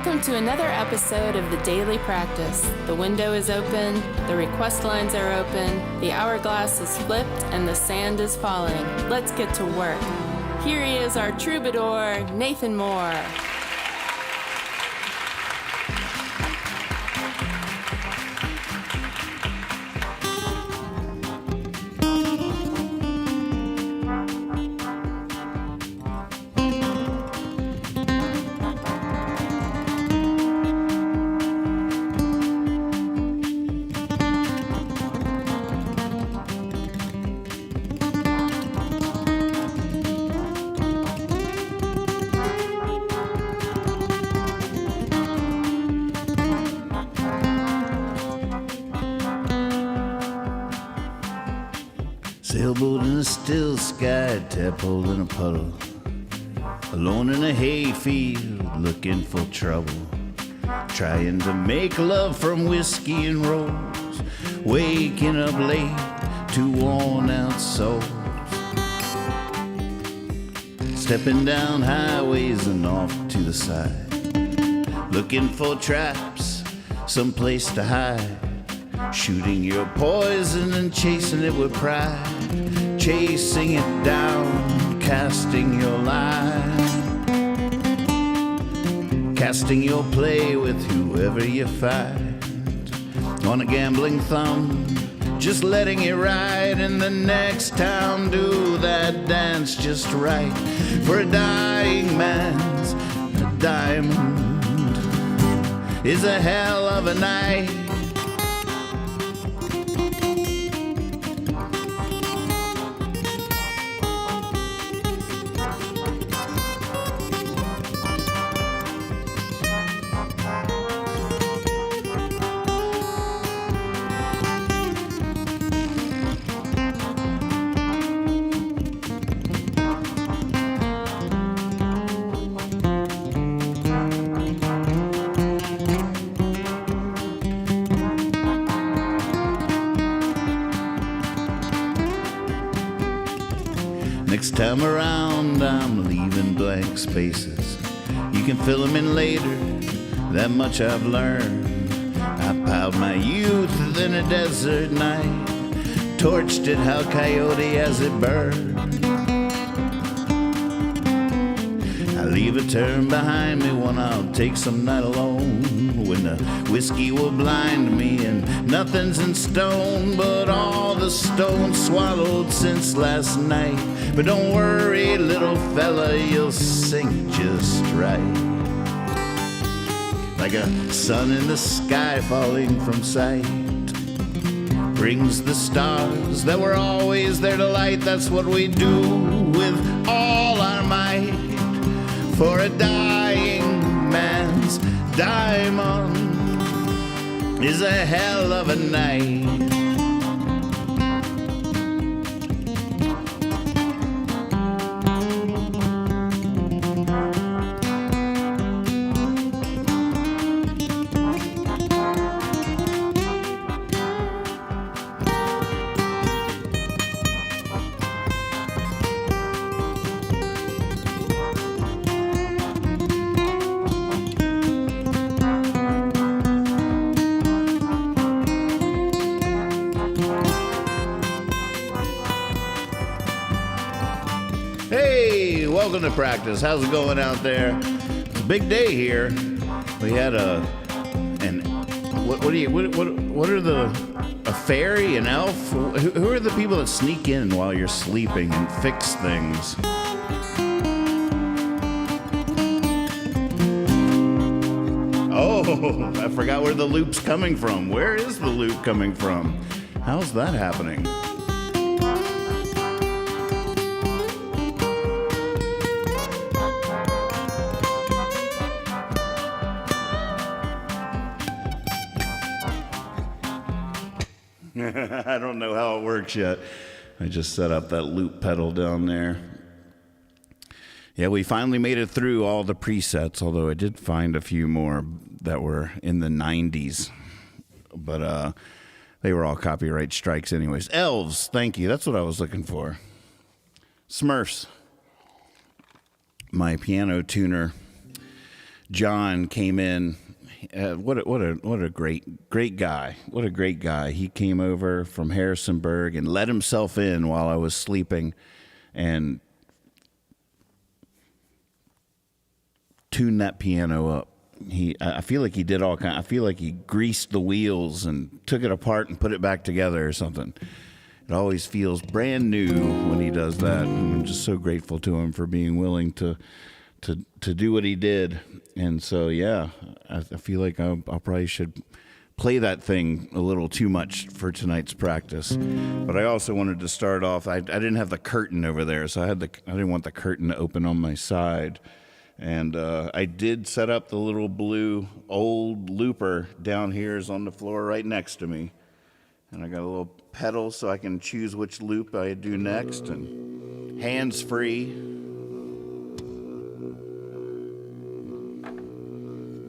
Welcome to another episode of The Daily Practice. The window is open, the request lines are open, the hourglass is flipped, and the sand is falling. Let's get to work. Here he is, our troubadour, Nathan Moore. Sailboat in a still sky, tadpole in a puddle, alone in a hayfield, looking for trouble, trying to make love from whiskey and rolls, waking up late to worn out souls, stepping down highways and off to the side, looking for traps, someplace to hide, shooting your poison and chasing it with pride, chasing it down, casting your line, casting your play with whoever you find, on a gambling thumb, just letting it ride in the next town, do that dance just right, for a dying man's a diamond is a hell of a night. Next time around, I'm leaving blank spaces. You can fill them in later, that much I've learned. I piled my youth in a desert night, torched it how coyote as it burned. I leave a turn behind me, one I'll take some night alone, when the whiskey will blind me and nothing's in stone but all the stone swallowed since last night. But don't worry, little fella, you'll sing just right, like a sun in the sky falling from sight, brings the stars that were always there to light. That's what we do with all our might, for a dying man's diamond is a hell of a night. Hey, welcome to practice. How's it going out there? It's a big day here. We had a fairy, an elf? Who are the people that sneak in while you're sleeping and fix things? Oh, I forgot where the loop's coming from. Where is the loop coming from? How's that happening? I don't know how it works yet. I just set up that loop pedal down there. Yeah, we finally made it through all the presets, although I did find a few more that were in the 90s. But they were all copyright strikes anyways. Elves, thank you. That's what I was looking for. Smurfs. My piano tuner John came in. What a great guy. What a great guy. He came over from Harrisonburg and let himself in while I was sleeping and tuned that piano up. I feel like he did all kind. I feel like he greased the wheels and took it apart and put it back together or something. It always feels brand new when he does that. And I'm just so grateful to him for being willing to do what he did. And so, yeah, I feel like I probably should play that thing a little too much for tonight's practice. But I also wanted to start off. I didn't have the curtain over there, so I didn't want the curtain to open on my side. And I did set up the little blue old looper down here is on the floor right next to me. And I got a little pedal so I can choose which loop I do next, and hands free.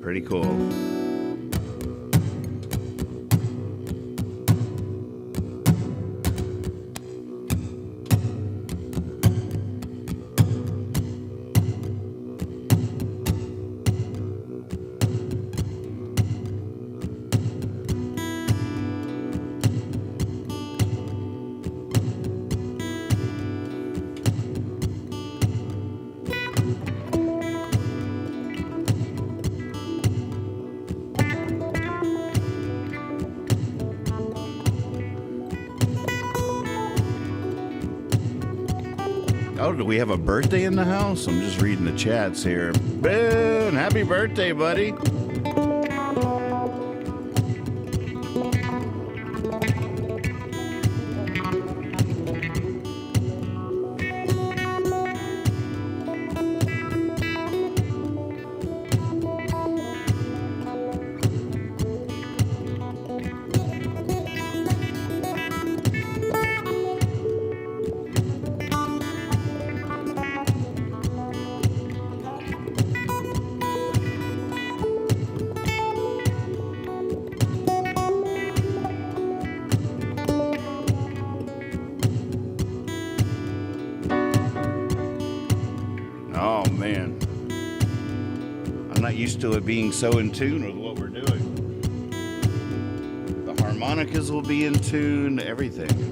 Pretty cool. Oh, do we have a birthday in the house? I'm just reading the chats here. Ben, happy birthday, buddy. Oh, man. I'm not used to it being so in tune with what we're doing. The harmonicas will be in tune, everything.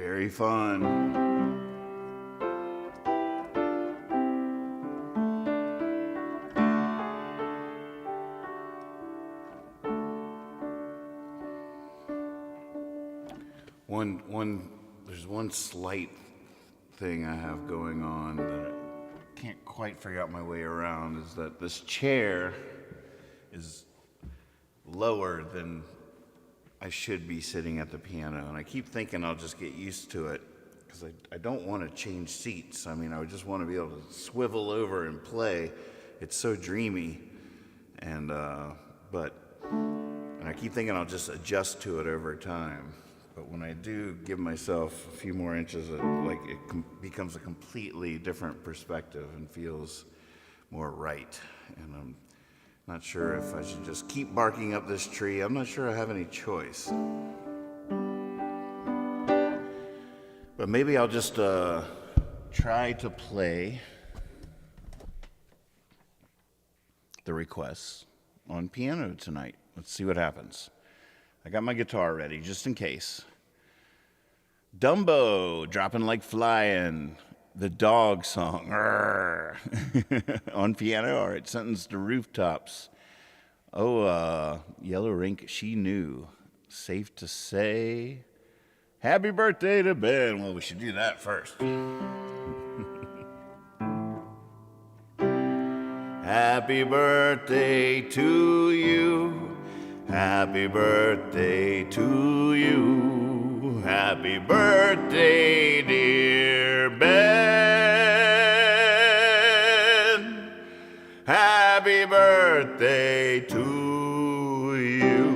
very fun. There's one slight thing I have going on that I can't quite figure out my way around, is that this chair is lower than I should be sitting at the piano, and I keep thinking I'll just get used to it, because I don't want to change seats. I mean, I just want to be able to swivel over and play. It's so dreamy, and I keep thinking I'll just adjust to it over time. But when I do give myself a few more inches, it becomes a completely different perspective and feels more right. And I'm not sure if I should just keep barking up this tree. I'm not sure I have any choice. But maybe I'll just try to play the requests on piano tonight. Let's see what happens. I got my guitar ready, just in case. DUMBO, Dropping Like Flying, the dog song, on piano. All right, sentence to Rooftops. Yellow Rink, She Knew. Safe to say, happy birthday to Ben. Well, we should do that first. Happy birthday to you. Happy birthday to you. Happy birthday, dear Ben. Happy birthday to you.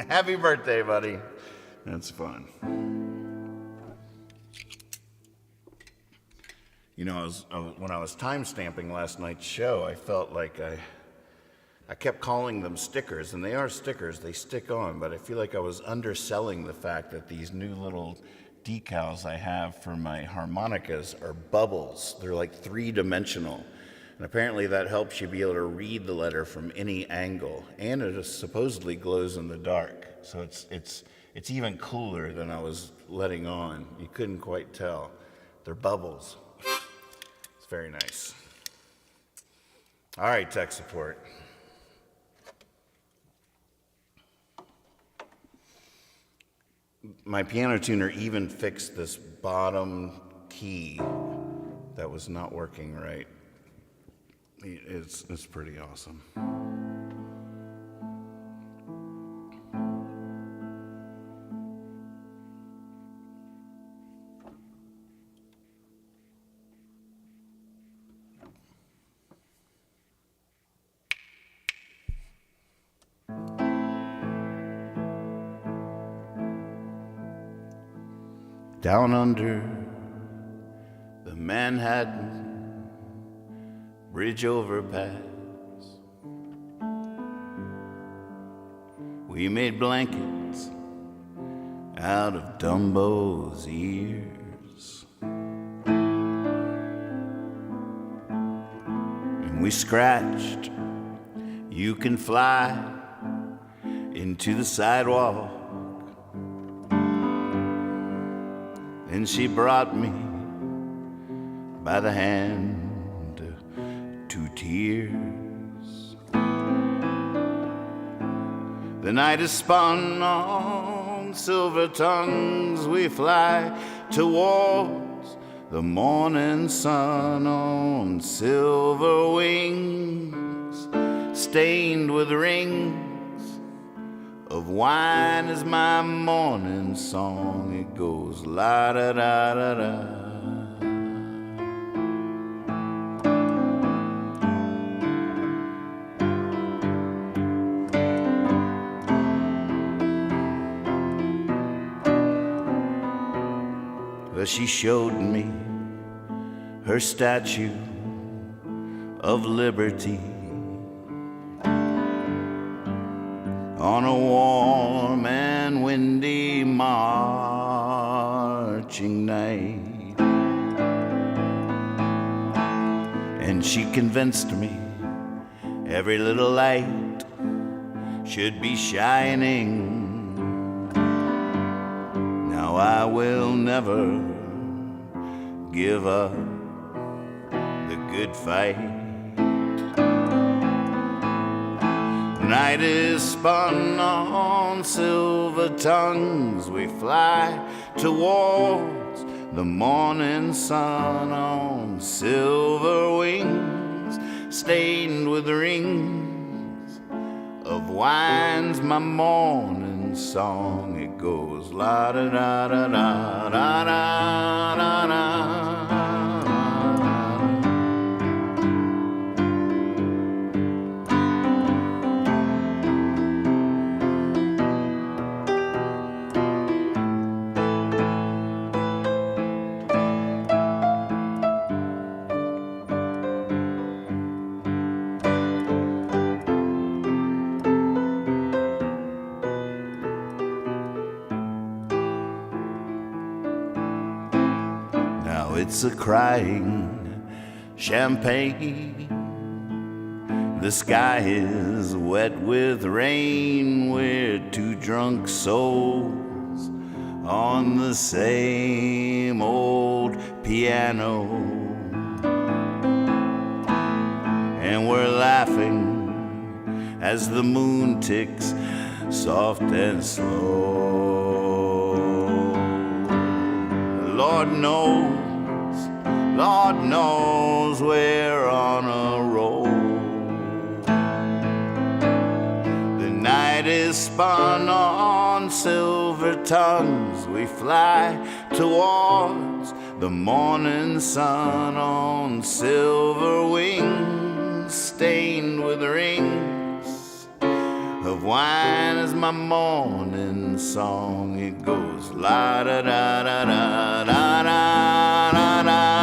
Happy birthday, buddy. That's fun. You know, when I was time-stamping last night's show, I felt like I kept calling them stickers, and they are stickers, they stick on, but I feel like I was underselling the fact that these new little decals I have for my harmonicas are bubbles. They're like three-dimensional, and apparently that helps you be able to read the letter from any angle, and it supposedly glows in the dark, so it's even cooler than I was letting on. You couldn't quite tell. They're bubbles. It's very nice. All right, tech support. My piano tuner even fixed this bottom key that was not working right. It's pretty awesome. Down under the Manhattan Bridge overpass, we made blankets out of Dumbo's ears, and we scratched, "You can fly," into the sidewalk. And she brought me by the hand to tears. The night is spun on silver tongues. We fly towards the morning sun on silver wings, stained with rings of wine is my morning song. It goes la da da da da. Well, she showed me her statue of liberty on a warm and windy marching night. And she convinced me every little light should be shining Now I will never give up the good fight. Night is spun on silver tongues. We fly towards the morning sun on silver wings, stained with rings of wine's my morning song. It goes la da da da da da da da da. It's a crying champagne. The sky is wet with rain. We're two drunk souls on the same old piano, and we're laughing as the moon ticks soft and slow. Lord knows we're on a roll. The night is spun on silver tongues. We fly towards the morning sun on silver wings, stained with rings of wine is my morning song. It goes la da da da da da da da da.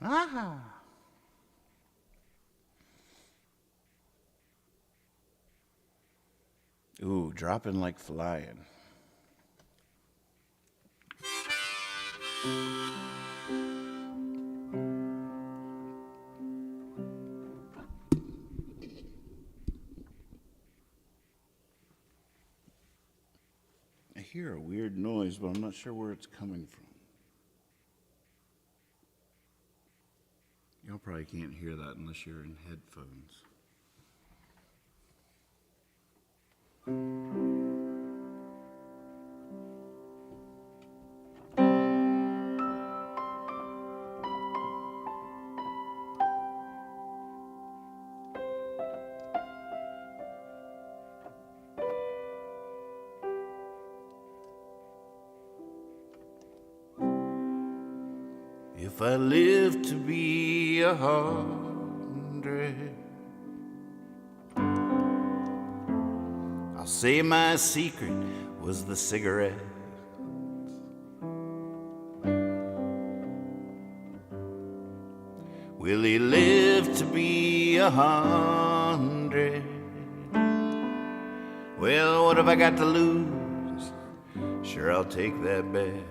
Aha. Ooh, dropping like flying. I hear a weird noise, but I'm not sure where it's coming from. Y'all probably can't hear that unless you're in headphones. If I live to be 100, I'll say my secret was the cigarette. Will he live to be 100? Well, what have I got to lose? Sure, I'll take that bet.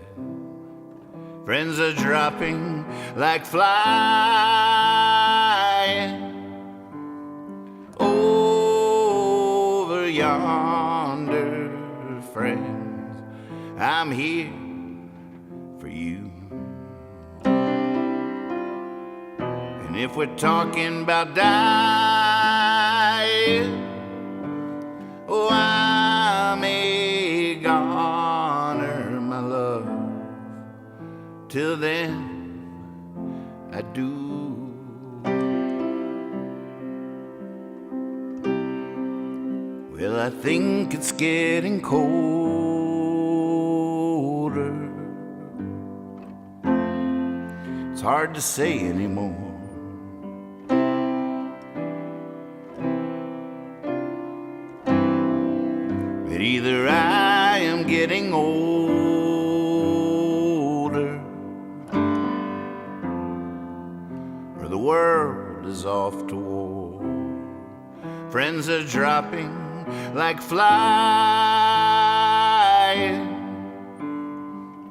Friends are dropping like flying over yonder. Friends, I'm here for you. And if we're talking about dying, oh, I may honor my love. Till then, I do. Well, I think it's getting colder. It's it's hard to say anymore. But either I am getting older, or the world is off to war. Friends are dropping like flies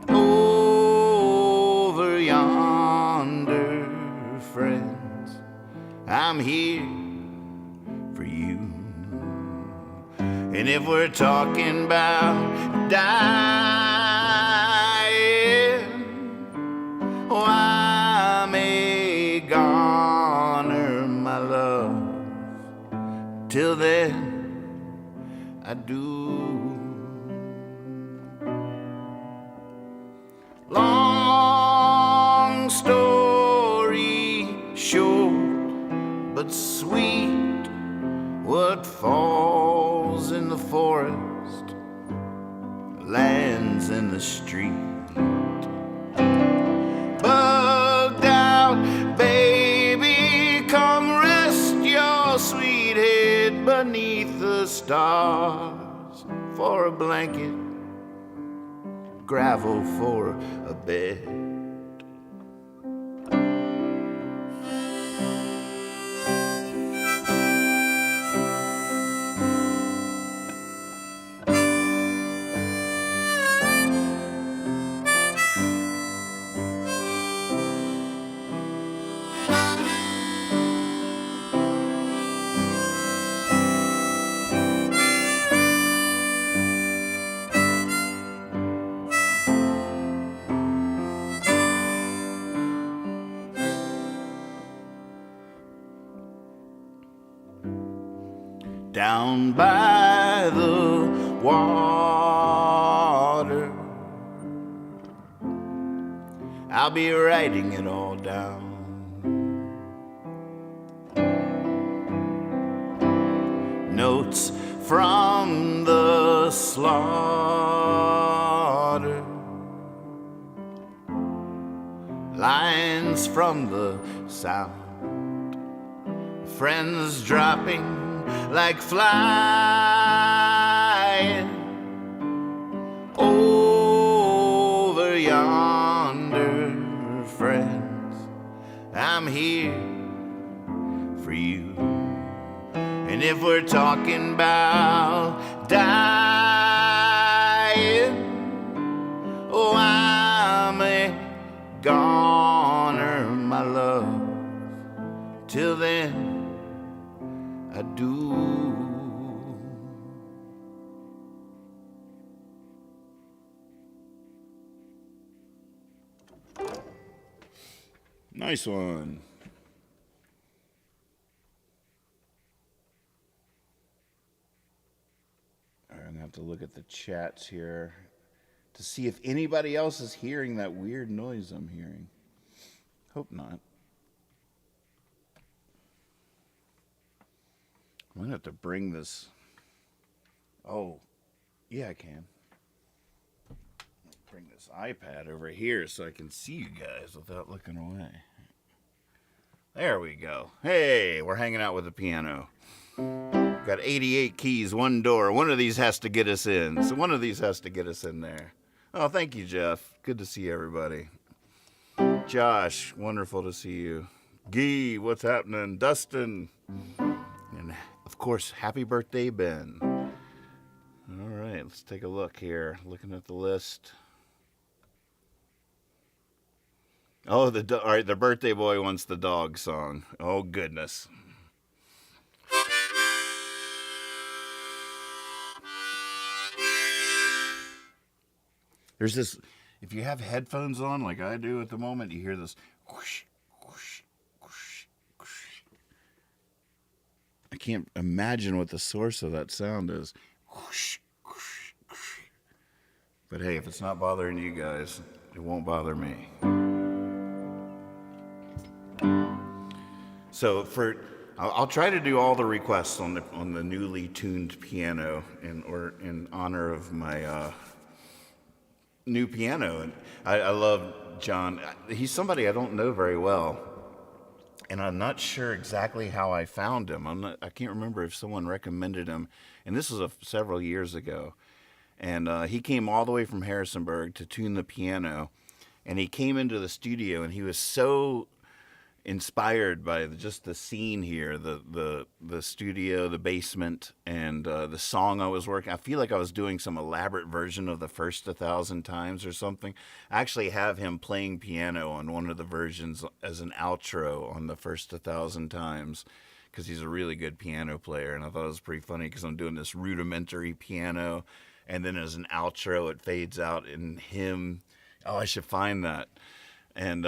over yonder. Friends, I'm here for you. And if we're talking about dying, oh, I may garner my love. Till then, I do. Long story short, but sweet, what falls in the forest lands in the street. Bugged out, baby, come rest your sweet head beneath the stars for a blanket, gravel for a bed. Down by the water, I'll be writing it all down. Notes from the slaughter, lines from the south, friends dropping like flying over yonder. Friends, I'm here for you. And if we're talking about dying, oh, I may garner my love. Till then, I do. Nice one. I'm gonna have to look at the chats here to see if anybody else is hearing that weird noise I'm hearing. Hope not. I'm gonna have to bring this. Oh, yeah, I can. Bring this iPad over here so I can see you guys without looking away. There we go. Hey, we're hanging out with the piano. Got 88 keys, one door. One of these has to get us in. So one of these has to get us in there. Oh, thank you, Jeff. Good to see everybody. Josh, wonderful to see you. Guy, what's happening? Dustin. And, of course, happy birthday, Ben. All right, let's take a look here. Looking at the list. Oh, all right, the birthday boy wants the dog song. Oh, goodness. There's this, if you have headphones on like I do at the moment, you hear this whoosh, whoosh, whoosh, whoosh. I can't imagine what the source of that sound is. Whoosh, whoosh, whoosh. But hey, if it's not bothering you guys, it won't bother me. So I'll try to do all the requests on the newly tuned piano in honor of my new piano, and I love John. He's somebody I don't know very well, and I'm not sure exactly how I found him. I can't remember if someone recommended him, and this was several years ago. And he came all the way from Harrisonburg to tune the piano, and he came into the studio, and he was so inspired by just the scene here, the studio, the basement, and the song I was working. I feel like I was doing some elaborate version of the first 1,000 times or something. I actually have him playing piano on one of the versions as an outro on the first 1,000 times, because he's a really good piano player, and I thought it was pretty funny because I'm doing this rudimentary piano, and then as an outro it fades out in him. Oh, I should find that. And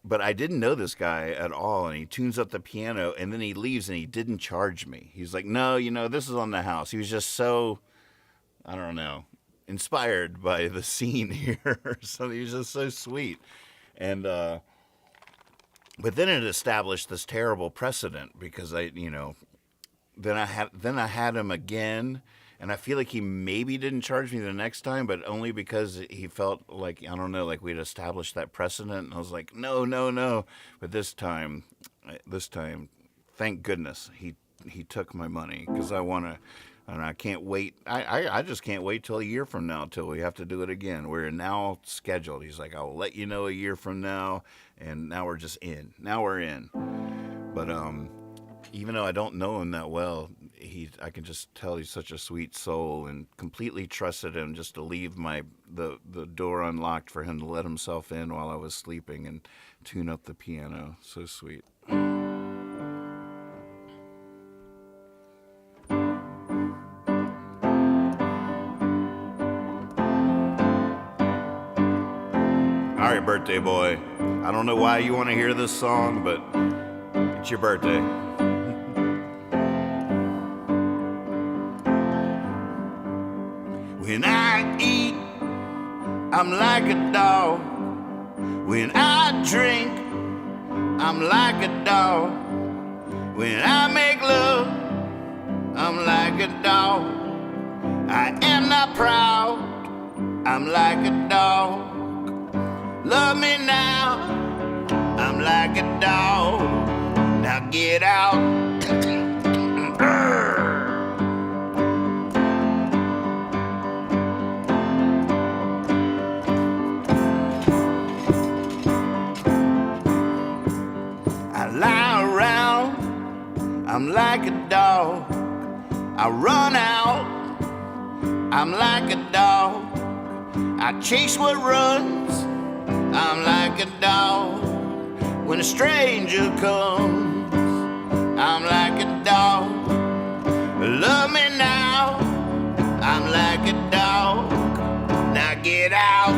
but I didn't know this guy at all, and he tunes up the piano, and then he leaves, and he didn't charge me. He's like, no, this is on the house. He was just so, I don't know, inspired by the scene here. So he was just so sweet. And, but then it established this terrible precedent, because then I had him again, and I feel like he maybe didn't charge me the next time, but only because he felt like, I don't know, like we'd established that precedent. And I was like, no. But this time, thank goodness he took my money, because and I can't wait. I just can't wait till a year from now till we have to do it again. We're now scheduled. He's like, I'll let you know a year from now, and now we're just in. Now we're in. But even though I don't know him that well, I can just tell he's such a sweet soul, and completely trusted him just to leave the door unlocked for him to let himself in while I was sleeping and tune up the piano. So sweet. All right, birthday boy. I don't know why you want to hear this song, but it's your birthday. When I eat, I'm like a dog. When I drink, I'm like a dog. When I make love, I'm like a dog. I am not proud, I'm like a dog. Love me now, I'm like a dog. Now get out. I'm like a dog. I run out. I'm like a dog. I chase what runs. I'm like a dog. When a stranger comes, I'm like a dog. Love me now. I'm like a dog. Now get out.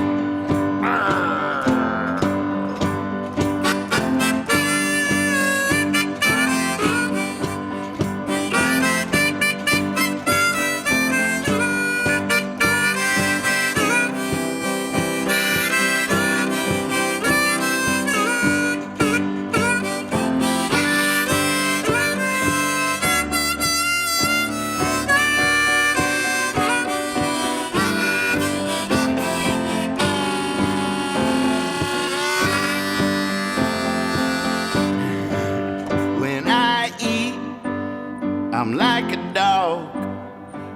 I'm like a dog.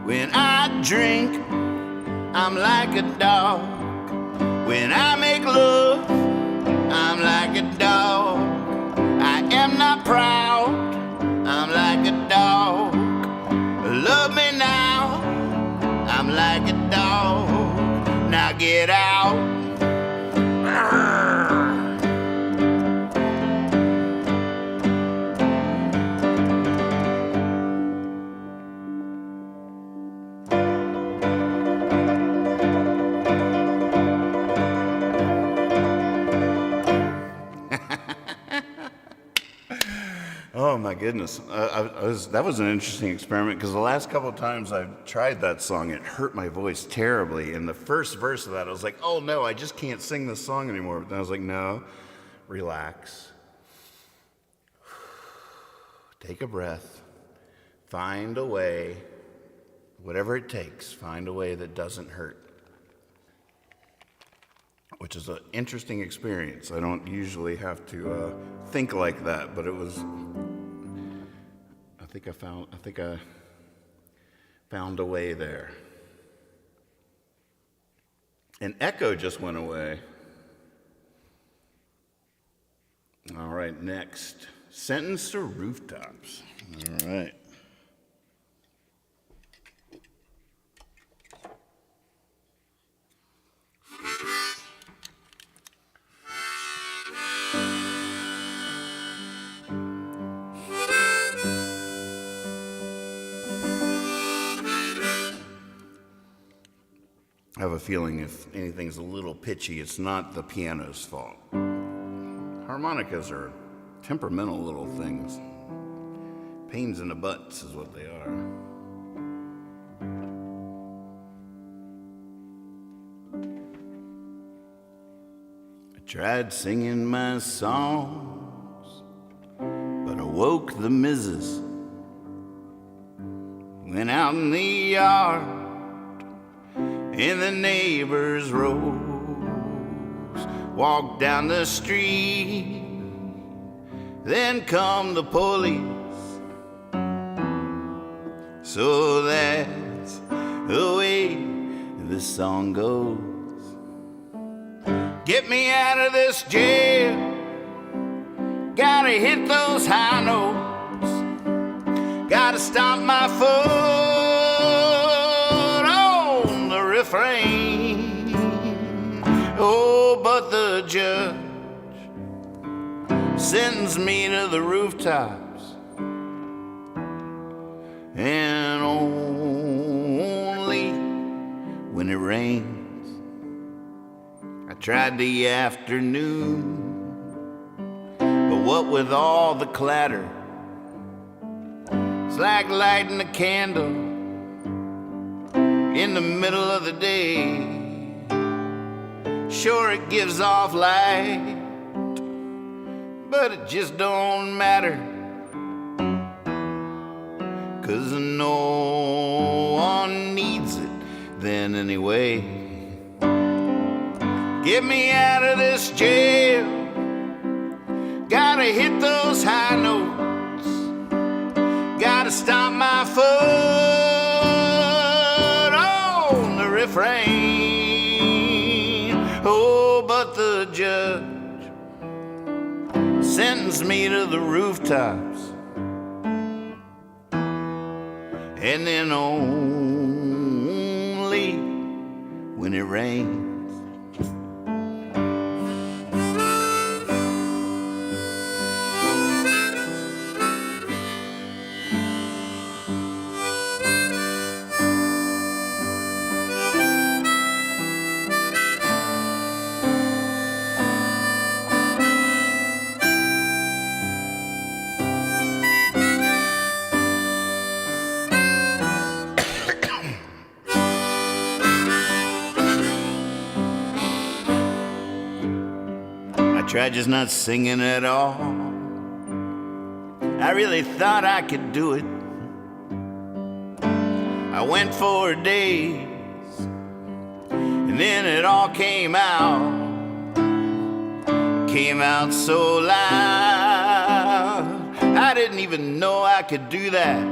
When I drink, I'm like a dog. When I make love, I'm like a dog. I am not proud, I'm like a dog. Love me now, I'm like a dog. Now get out. Oh my goodness, that was an interesting experiment, because the last couple of times I've tried that song, it hurt my voice terribly. In the first verse of that, I was like, oh no, I just can't sing this song anymore. But then I was like, no, relax. Take a breath. Find a way, whatever it takes, find a way that doesn't hurt. which is an interesting experience. I don't usually have to think like that, but it was. I think I found a way there. An echo just went away. All right, next. Sentence to Rooftops. All right. I have a feeling if anything's a little pitchy, it's not the piano's fault. Harmonicas are temperamental little things. Pains in the butts is what they are. I tried singing my songs, but I woke the missus. Went out in the yard, in the neighbor's rose, walked down the street, then come the police. So that's the way this song goes. Get me out of this jail, gotta hit those high notes, gotta stomp my foot on the refrain. Oh, but the judge sentenced me to the rooftops, and only when it rains. I tried the afternoon, but what with all the clatter, it's like lighting a candle in the middle of the day. Sure, it gives off light, but it just don't matter, 'cause no one needs it then anyway. Get me out of this jail, gotta hit those high notes, gotta stomp my foot on the refrain. Oh, but the judge sentenced me to the rooftops, and then only when it rains. I tried just not singing at all. I really thought I could do it. I went for days, and then it all came out so loud. I didn't even know I could do that.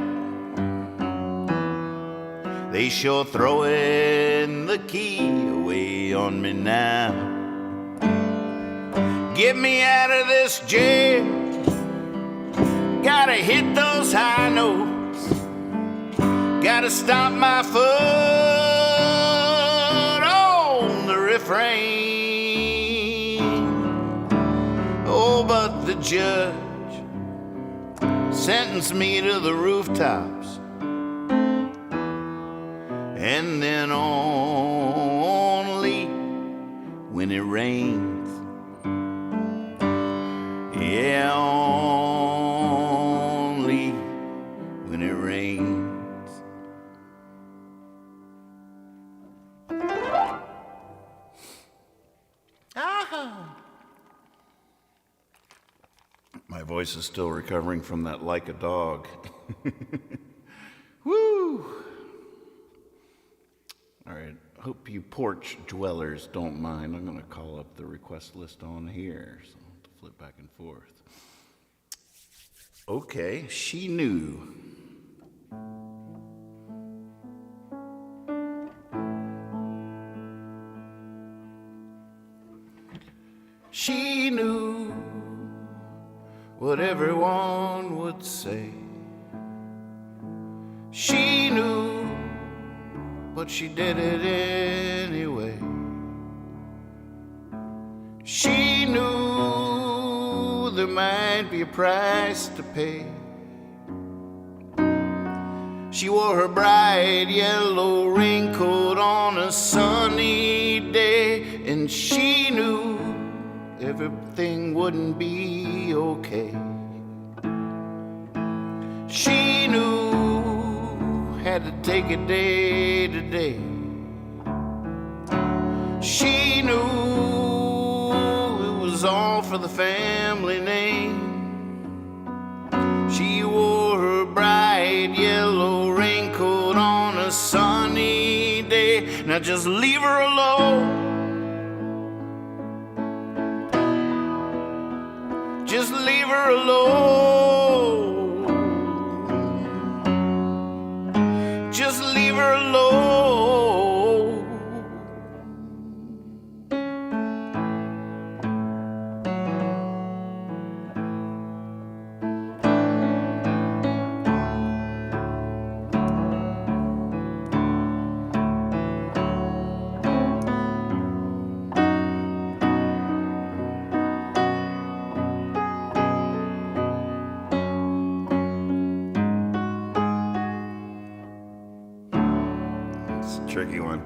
They sure throwing the key away on me now. Get me out of this jail, gotta hit those high notes, gotta stomp my foot on the refrain. Oh, but the judge sentenced me to the rooftops, and then only when it rains. Yeah, only when it rains. My voice is still recovering from that like a dog. Woo! All right, right. Hope you porch dwellers don't mind. I'm going to call up the request list on here, so I'll have to flip back and forth. Okay, She Knew. She knew what everyone would say. She knew, but she did it anyway. She knew there might be a price to pay. She wore her bright yellow raincoat on a sunny day, and she knew everything wouldn't be okay. She knew had to take it day to day. She knew it was all for the family name. She wore her bright yellow raincoat on a sunny day. Now just leave her alone. Just leave her alone. Just leave her alone. Tricky one.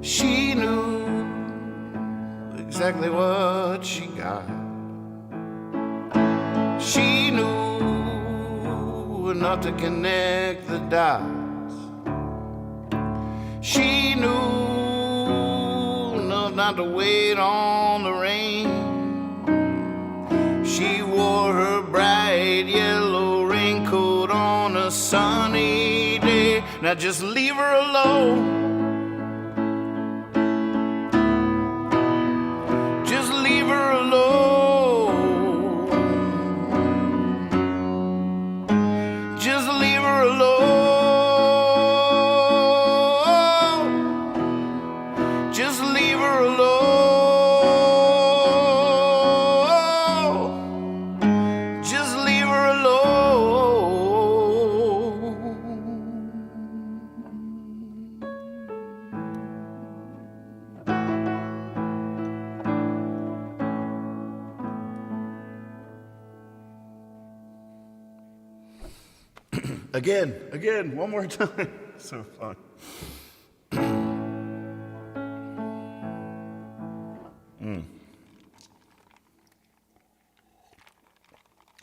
She knew exactly what she got. She knew enough to connect the dots. She knew enough not to wait on the rain. She wore her bright yellow raincoat on a sunny day. Now just leave her alone. Just leave her alone. Just leave her alone. Just leave her alone. Just leave her alone. Again, one more time. So fun.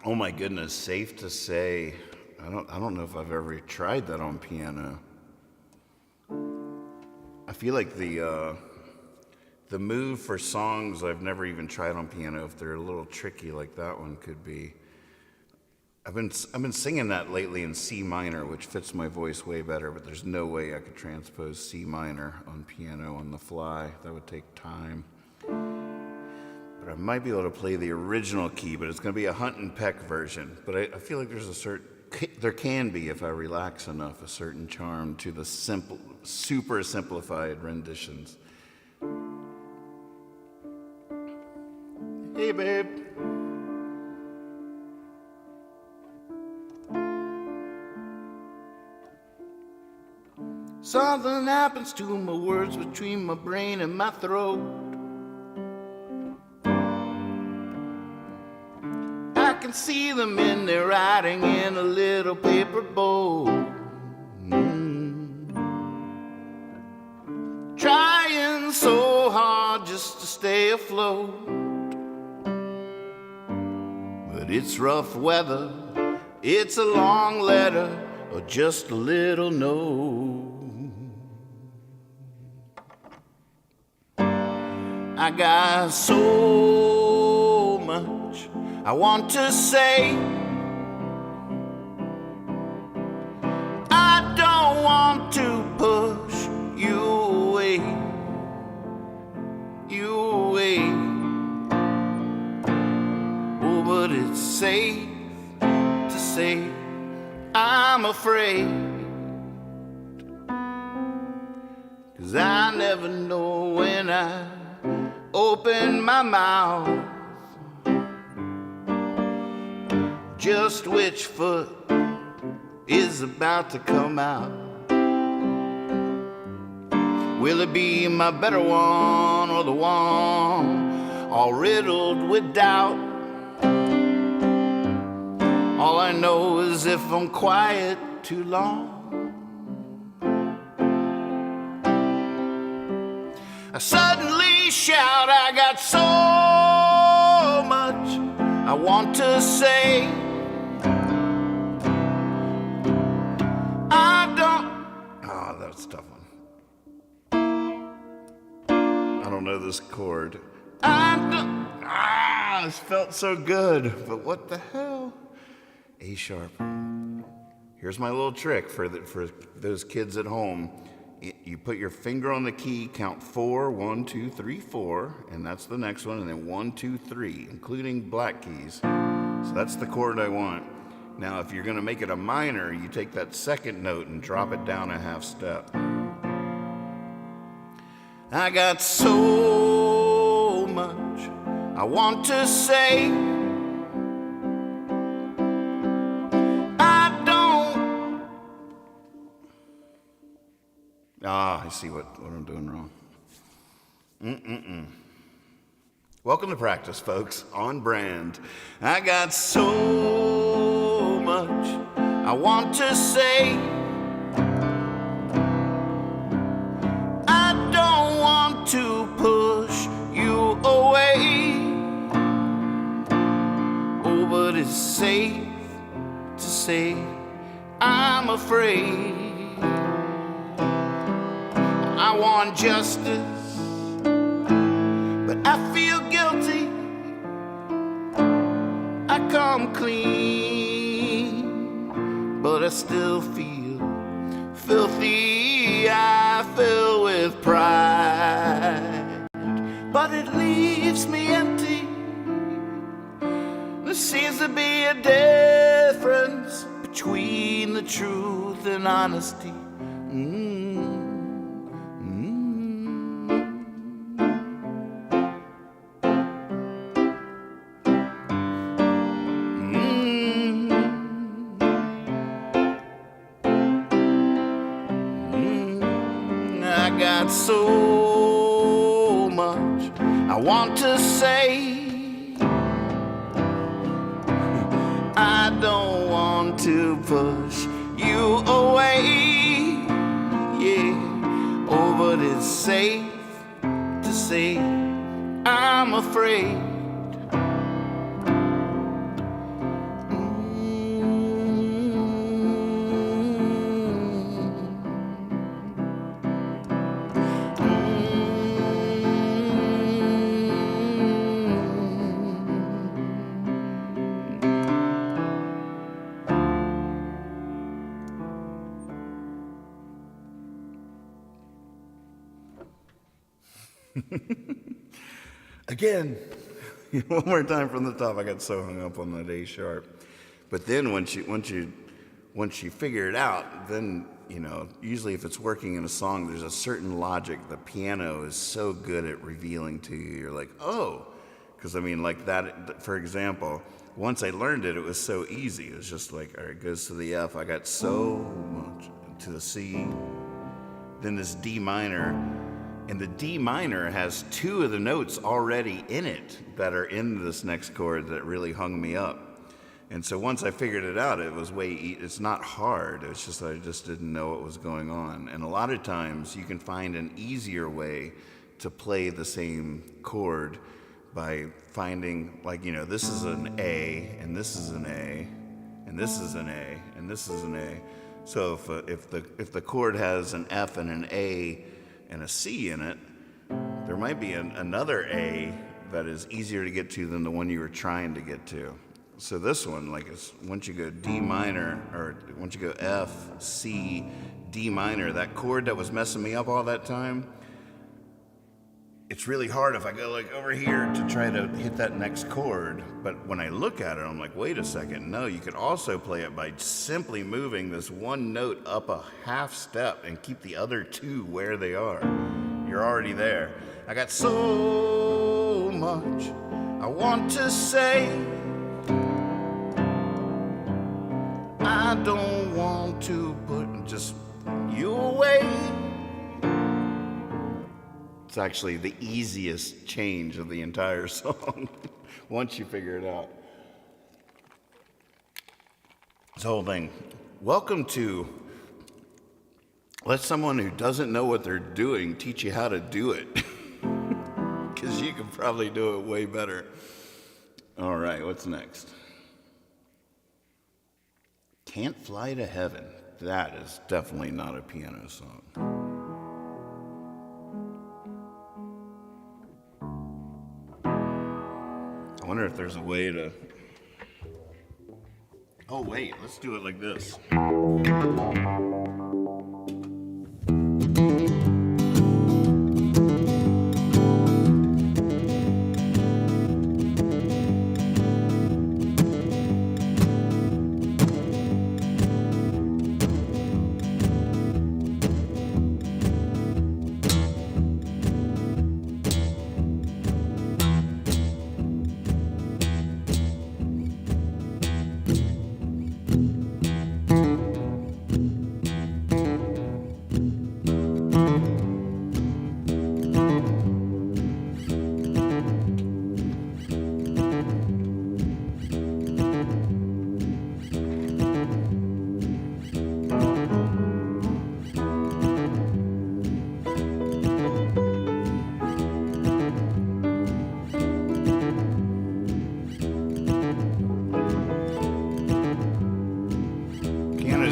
Oh my goodness, safe to say, I don't know if I've ever tried that on piano. I feel like the move for songs I've never even tried on piano, if they're a little tricky like that one could be. I've been singing that lately in C minor, which fits my voice way better, but there's no way I could transpose C minor on piano on the fly. That would take time. But I might be able to play the original key, but it's going to be a Hunt and Peck version. But I feel like there can be, if I relax enough, a certain charm to the super simplified renditions. Hey, babe. Something happens to my words between my brain and my throat. I can see them in there writing in a little paper bowl. Trying so hard just to stay afloat. But it's rough weather, it's a long letter, or just a little note. I got so much I want to say. I don't say I'm afraid, 'cause I never know when I open my mouth just which foot is about to come out. Will it be my better one or the one all riddled with doubt? All I know is if I'm quiet too long, I suddenly shout. I got so much I want to say. I don't... Oh, that's a tough one. I don't know this chord. This felt so good, but what the hell? A sharp. Here's my little trick for those kids at home. You put your finger on the key, count 4, 1, 2, 3, 4, and that's the next one, and then 1, 2, 3, including black keys. So that's the chord I want. Now, if you're going to make it a minor, you take that second note and drop it down a half step. I got so much I want to say. I see what I'm doing wrong. Welcome to practice, folks. On brand. I got so much I want to say. I don't want to push you away. Oh, but it's safe to say I'm afraid. I want justice, but I feel guilty. I come clean, but I still feel filthy. I fill with pride, but it leaves me empty. There seems to be a difference between the truth and honesty. So much I want to say. I don't want to push you away. Yeah, oh, but it's safe to say I'm afraid. Again, one more time from the top. I got so hung up on that A sharp. But then once you figure it out, then, you know, usually if it's working in a song, there's a certain logic. The piano is so good at revealing to you. You're like, oh, because I mean, like that, for example, once I learned it, it was so easy. It was just like, all right, it goes to the F. I got so much to the C. Then this D minor. And the D minor has 2 of the notes already in it that are in this next chord that really hung me up. And so once I figured it out, it was it's not hard. It's just I just didn't know what was going on. And a lot of times you can find an easier way to play the same chord by finding, like, you know, this is an A, and this is an A, and this is an A, and this is an A. So if the chord has an F and an A and a C in it, there might be another A that is easier to get to than the one you were trying to get to. So this one, like, is once you go D minor, or once you go F, C, D minor, that chord that was messing me up all that time, it's really hard if I go like over here to try to hit that next chord. But when I look at it, I'm like, wait a second. No, you could also play it by simply moving this one note up a half step and keep the other two where they are. You're already there. I got so much I want to say. I don't want to put just you away. It's actually the easiest change of the entire song once you figure it out. This whole thing. Welcome to let someone who doesn't know what they're doing teach you how to do it. Because you can probably do it way better. All right, what's next? Can't Fly to Heaven. That is definitely not a piano song. I wonder if there's a way to... Oh, wait, let's do it like this.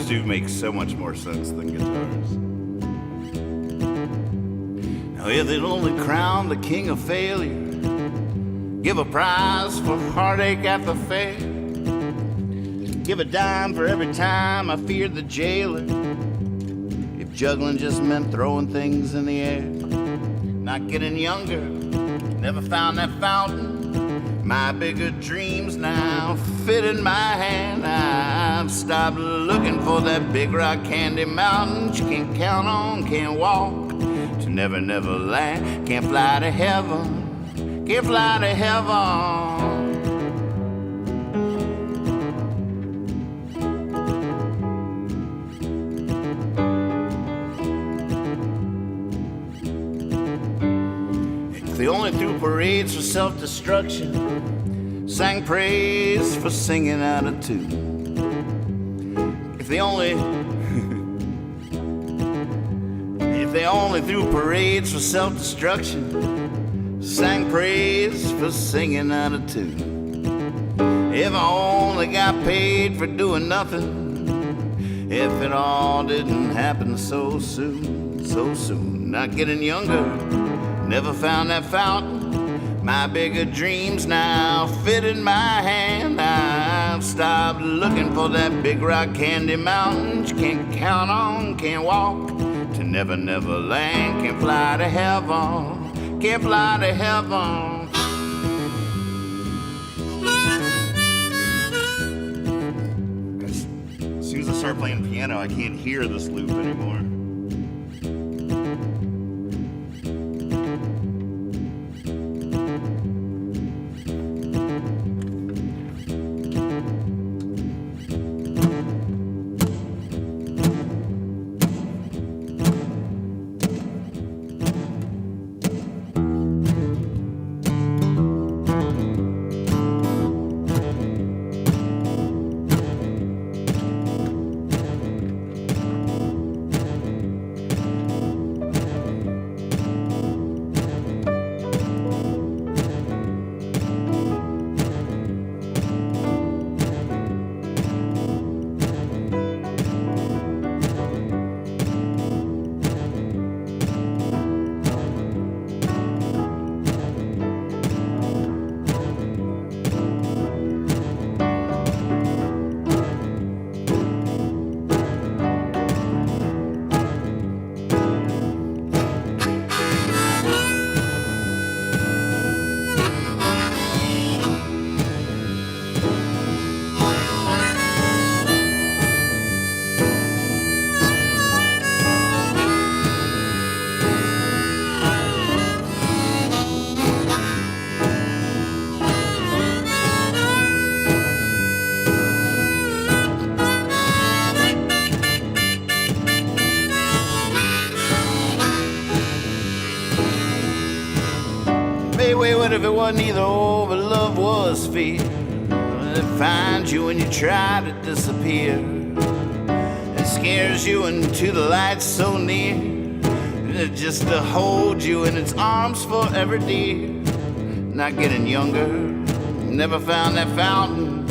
Do make so much more sense than guitars. Now if they'd only crown the king of failure, give a prize for heartache at the fair, give a dime for every time I feared the jailer, if juggling just meant throwing things in the air, not getting younger, never found that fountain, my bigger dreams now fit in my hand. I've stopped looking for that big rock candy mountain you can't count on, can't walk to never, never land, can't fly to heaven, can't fly to heaven. If they only threw parades for self-destruction, sang praise for singing out of tune. If they only threw parades for self-destruction, sang praise for singing out of tune. If I only got paid for doing nothing, if it all didn't happen so soon, not getting younger, never found that fountain, my bigger dreams now fit in my hand. I've stopped looking for that big rock candy mountain you can't count on, can't walk to never, never land, can't fly to heaven, can't fly to heaven. As soon as I start playing piano, I can't hear this loop anymore. wasn't either or, but love was fear. It finds you when you try to disappear. It scares you into the light so near, just to hold you in its arms forever, dear. Not getting younger, never found that fountain.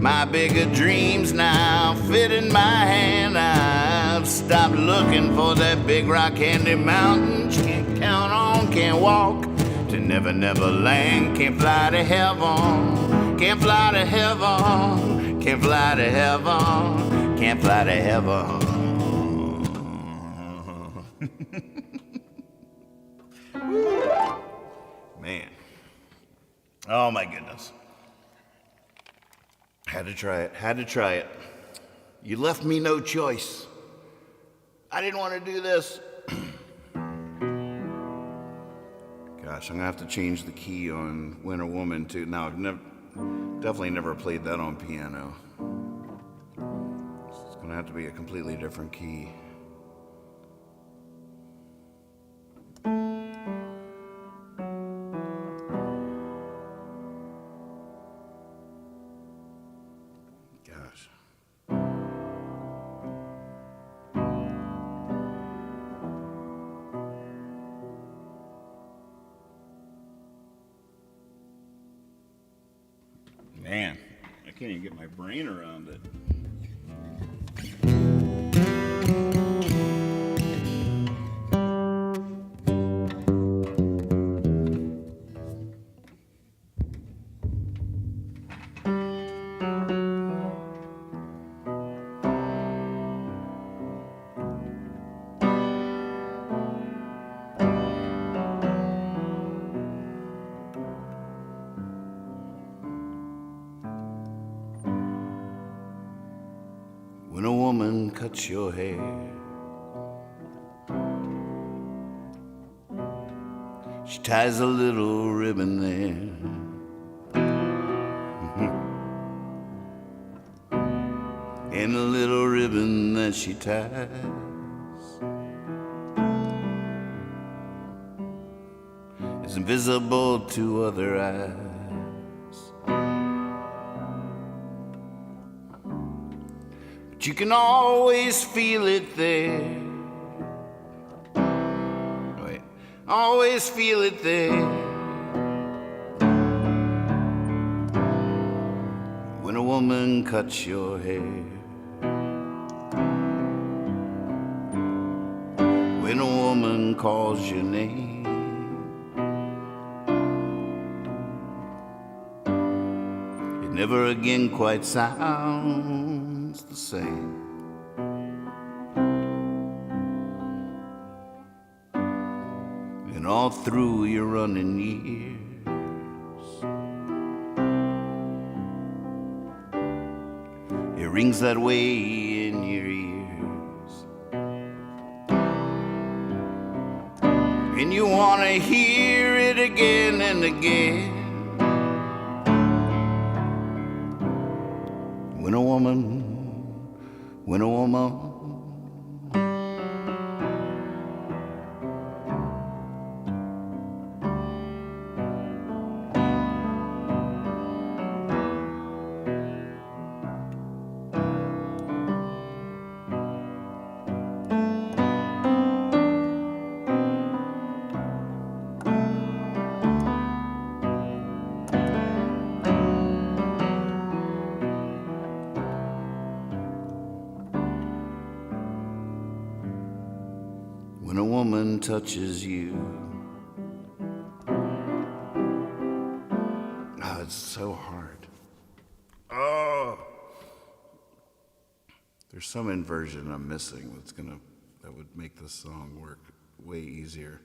My bigger dreams now fit in my hand. I've stopped looking for that big rock candy mountain. Can't count on, can't walk to Never Never Land. Can't fly to heaven, can't fly to heaven, can't fly to heaven, can't fly to heaven. Man. Oh my goodness. Had to try it. You left me no choice. I didn't want to do this. Gosh, I'm gonna have to change the key on When a Woman too. Now, I've definitely never played that on piano. It's gonna have to be a completely different key. Man, I can't even get my brain around it. When a woman cuts your hair, she ties a little ribbon there. And a little ribbon that she ties is invisible to other eyes. You can always feel it there. Wait, always feel it there. When a woman cuts your hair. When a woman calls your name. It never again quite sounds the same. And all through your running years, it rings that way in your ears. And you want to hear it again and again. When a woman touches you. Oh, it's so hard. Oh, there's some inversion I'm missing that would make this song work way easier.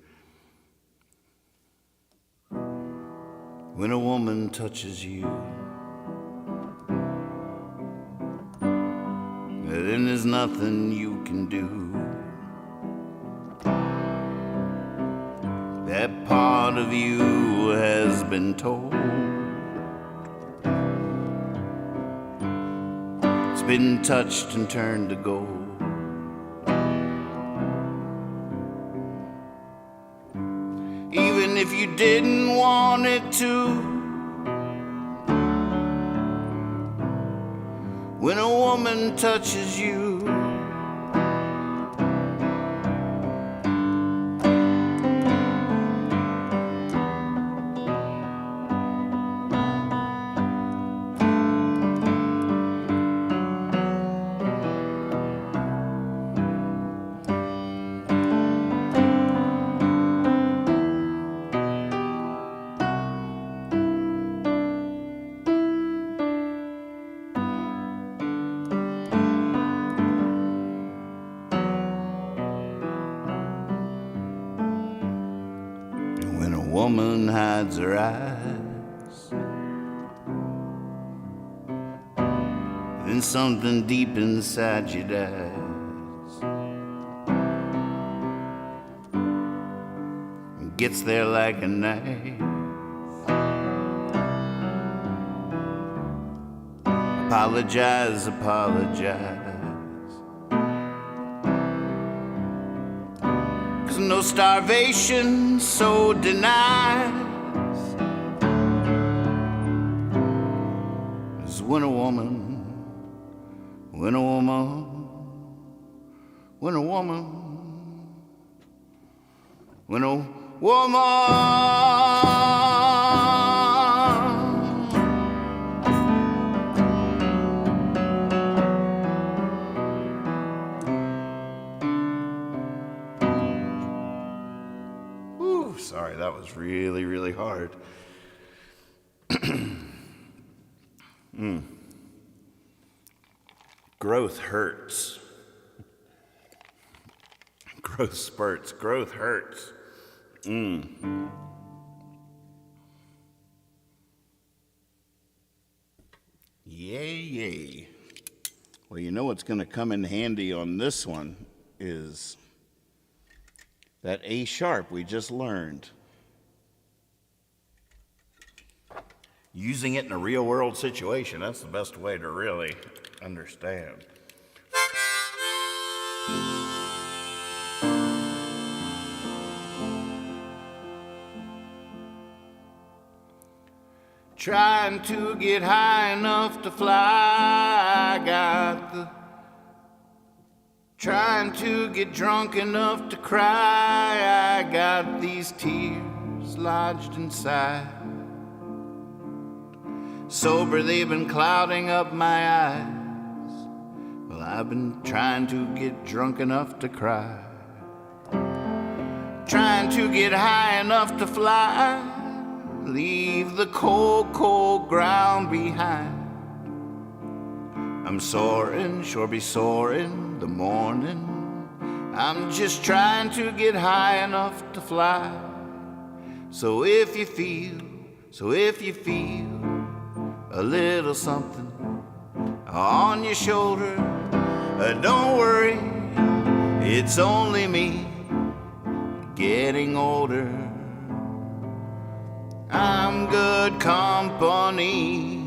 When a woman touches you, then there's nothing you can do. That part of you has been told. It's been touched and turned to gold. Even if you didn't want it to. When a woman touches you, when a woman hides her eyes, then something deep inside you dies. It gets there like a knife. Apologize, apologize. 'Cause no starvation so denies as when a woman, when a woman, when a woman, when a woman. Sorry, that was really, really hard. Growth hurts. Growth spurts. Growth hurts. Yay, yay. Well, you know what's going to come in handy on this one is that A sharp we just learned. Using it in a real world situation, that's the best way to really understand. Trying to get high enough to fly, trying to get drunk enough to cry, I got these tears lodged inside. Sober, they've been clouding up my eyes. Well, I've been trying to get drunk enough to cry, trying to get high enough to fly, leave the cold, cold ground behind. I'm soaring, sure be soaring the morning. I'm just trying to get high enough to fly. So if you feel a little something on your shoulder, don't worry, it's only me getting older. I'm good company.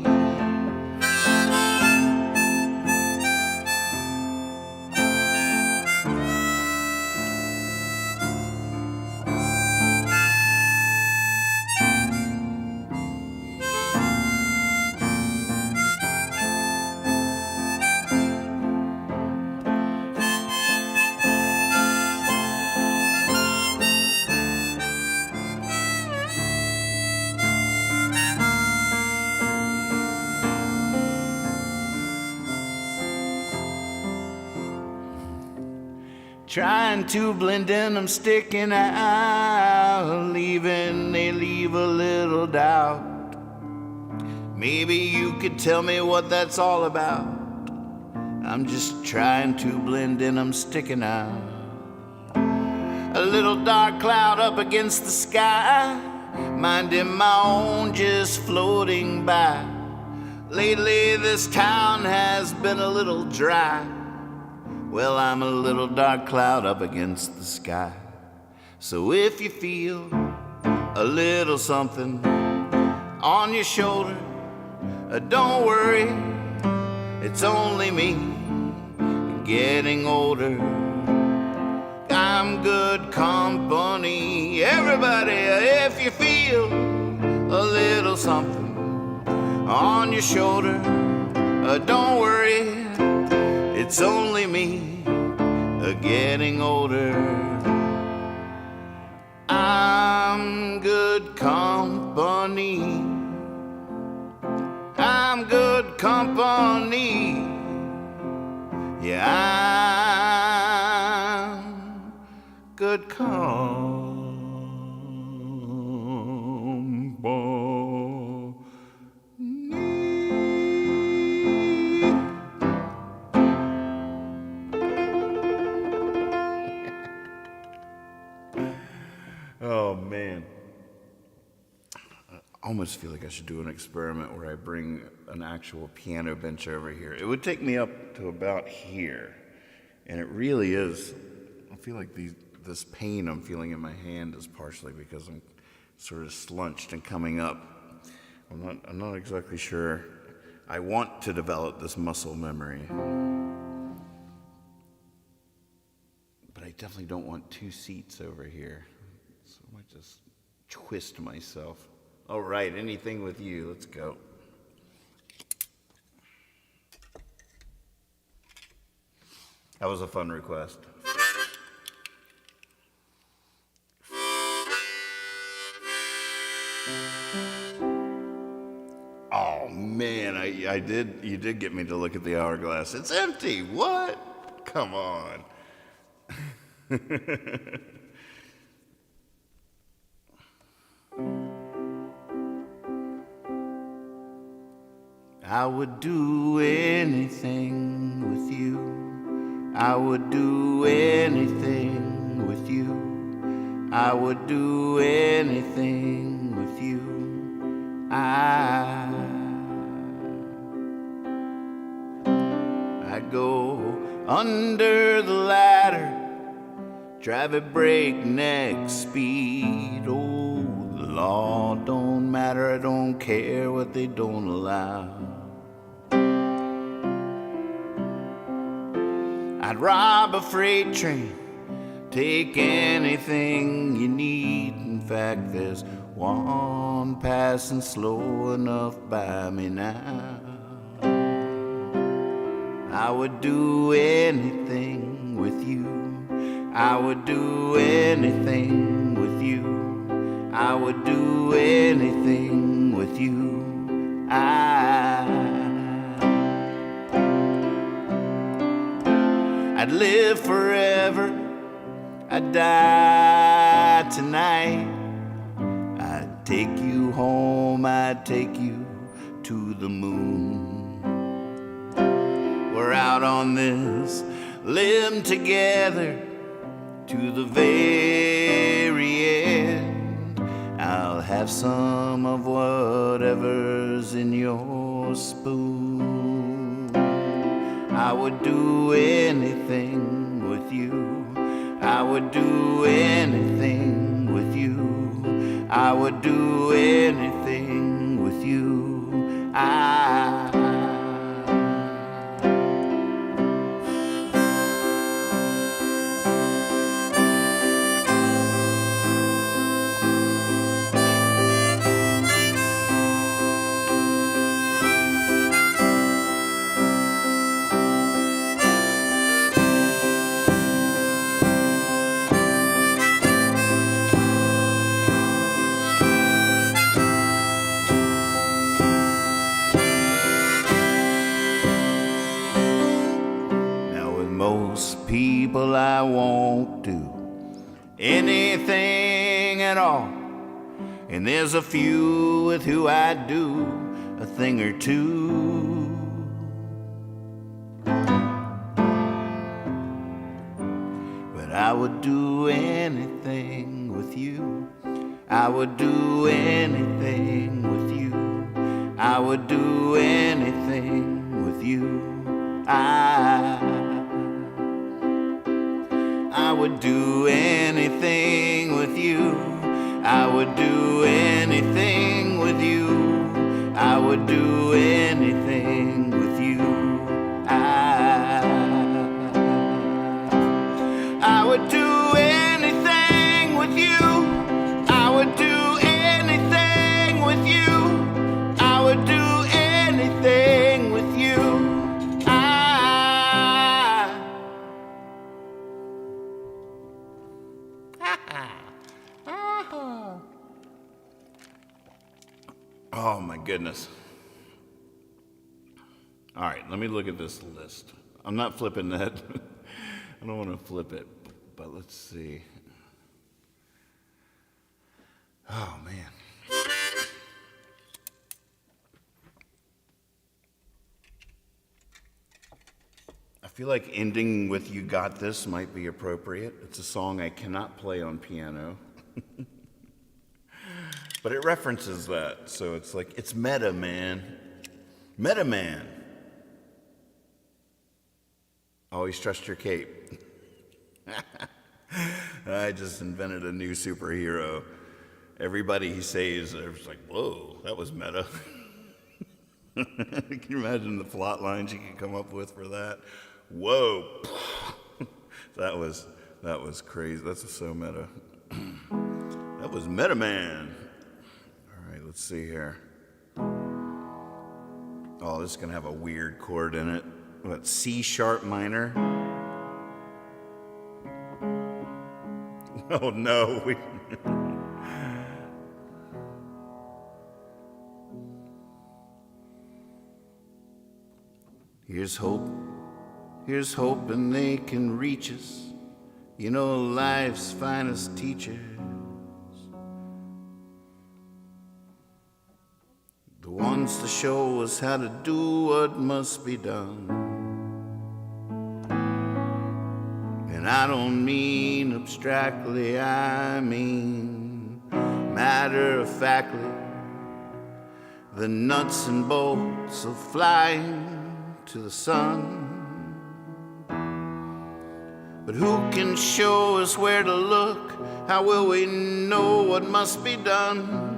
Trying to blend in, I'm sticking out, they leave a little doubt. Maybe you could tell me what that's all about. I'm just trying to blend in, I'm sticking out. A little dark cloud up against the sky, minding my own, just floating by. Lately this town has been a little dry. Well, I'm a little dark cloud up against the sky. So if you feel a little something on your shoulder, don't worry, it's only me getting older. I'm I'm good company. Everybody, if you feel a little something on your shoulder, don't worry, it's only me getting older. I'm good company. I'm good company. Yeah, I'm good company. Oh, man. I almost feel like I should do an experiment where I bring an actual piano bench over here. It would take me up to about here. And it really is, I feel like this pain I'm feeling in my hand is partially because I'm sort of slunched and coming up. I'm not exactly sure. I want to develop this muscle memory. But I definitely don't want two seats over here. So I might just twist myself. All right, anything with you. Let's go. That was a fun request. Oh man, you did get me to look at the hourglass. It's empty. What? Come on. I would do anything with you. I would do anything with you. I would do anything with you. I'd go under the ladder, drive at breakneck speed. Oh, the law don't matter, I don't care what they don't allow. I'd rob a freight train, take anything you need. In fact, there's one passing slow enough by me now. I would do anything with you. I would do anything with you. I would do anything with you. I'd live forever, I'd die tonight. I'd take you home, I'd take you to the moon. We're out on this limb together to the very end. I'll have some of whatever's in your spoon. I would do anything with you. I would do anything with you. I would do anything with you. People, I won't do anything at all. And there's a few with who I do a thing or two. But I would do anything with you. I would do anything with you. I would do anything with you. I would do anything with you. I would do anything with you. I would do anything with you. I would do anything. Oh my goodness. All right, let me look at this list. I'm not flipping that. I don't want to flip it, but let's see. Oh man. I feel like ending with "You Got This" might be appropriate. It's a song I cannot play on piano. But it references that, so it's like, it's meta, man. Meta man. Always trust your cape. I just invented a new superhero. Everybody he says, it's like, whoa, that was meta. Can you imagine the plot lines you could come up with for that? Whoa. That was crazy. That's so meta. That was Meta Man. All right, let's see here. Oh, this is going to have a weird chord in it. What, C sharp minor? Oh, no. Here's hope. Here's hoping they can reach us. You know, life's finest teachers. The ones to show us how to do what must be done. And I don't mean abstractly, I mean matter-of-factly. The nuts and bolts of flying to the sun. But who can show us where to look? How will we know what must be done?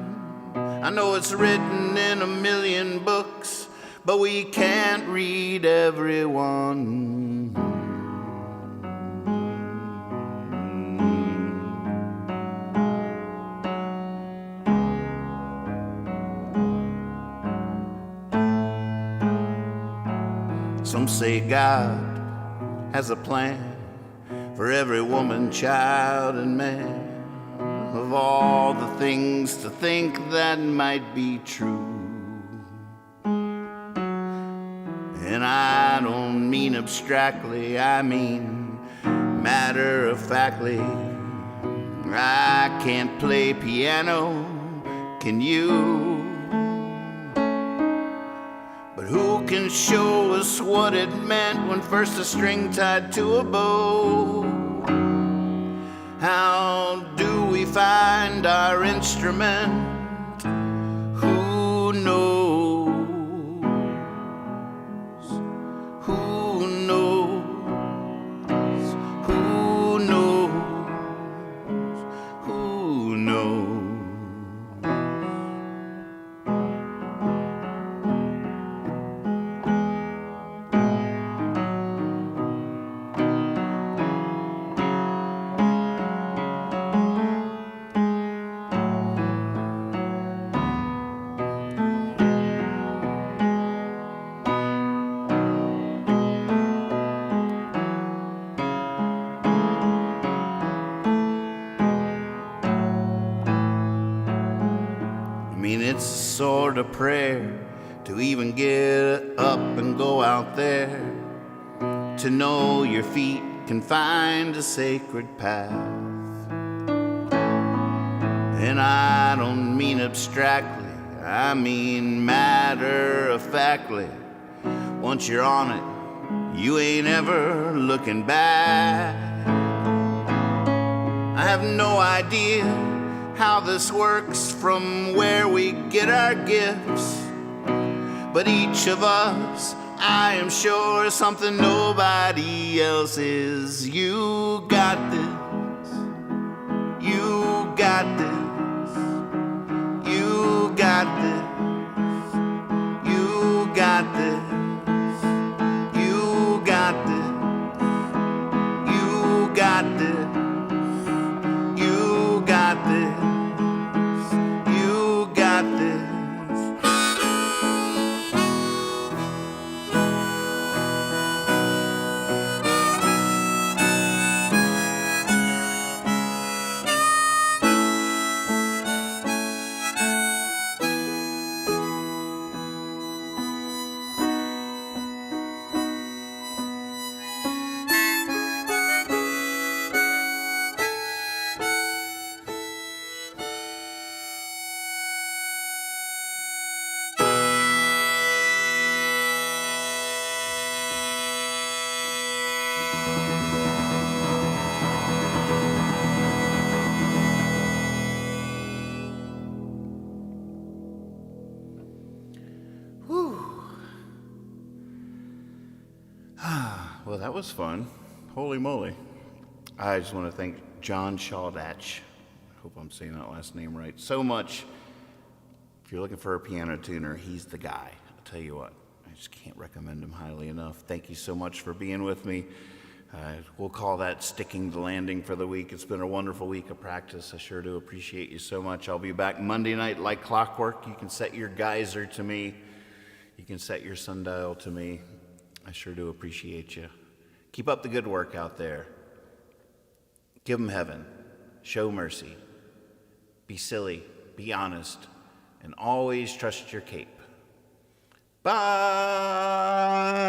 I know it's written in a million books, but we can't read every one. Some say God has a plan for every woman, child, and man. Of all the things to think that might be true. And I don't mean abstractly, I mean matter-of-factly. I can't play piano, can you? But who can show us what it meant when first a string tied to a bow? How do we find our instrument? Who knows? Who knows? Who knows? Who knows? It's a sort of prayer to even get up and go out there, to know your feet can find a sacred path. And I don't mean abstractly, I mean matter-of-factly. Once you're on it, you ain't ever looking back. I have no idea how this works, from where we get our gifts, but each of us, I am sure, is something nobody else is. You got this. You got this. You got this. You got this. You got this. You got this. You got this. Oh, that was fun. Holy moly. I just want to thank John Schaldach, hope I'm saying that last name right, so much. If you're looking for a piano tuner, he's the guy. I'll tell you what, I just can't recommend him highly enough. Thank you so much for being with me. We'll call that sticking the landing for the week. It's been a wonderful week of practice. I sure do appreciate you so much. I'll be back Monday night like clockwork. You can set your geyser to me. You can set your sundial to me. I sure do appreciate you. Keep up the good work out there. Give them heaven. Show mercy. Be silly. Be honest. And always trust your cape. Bye!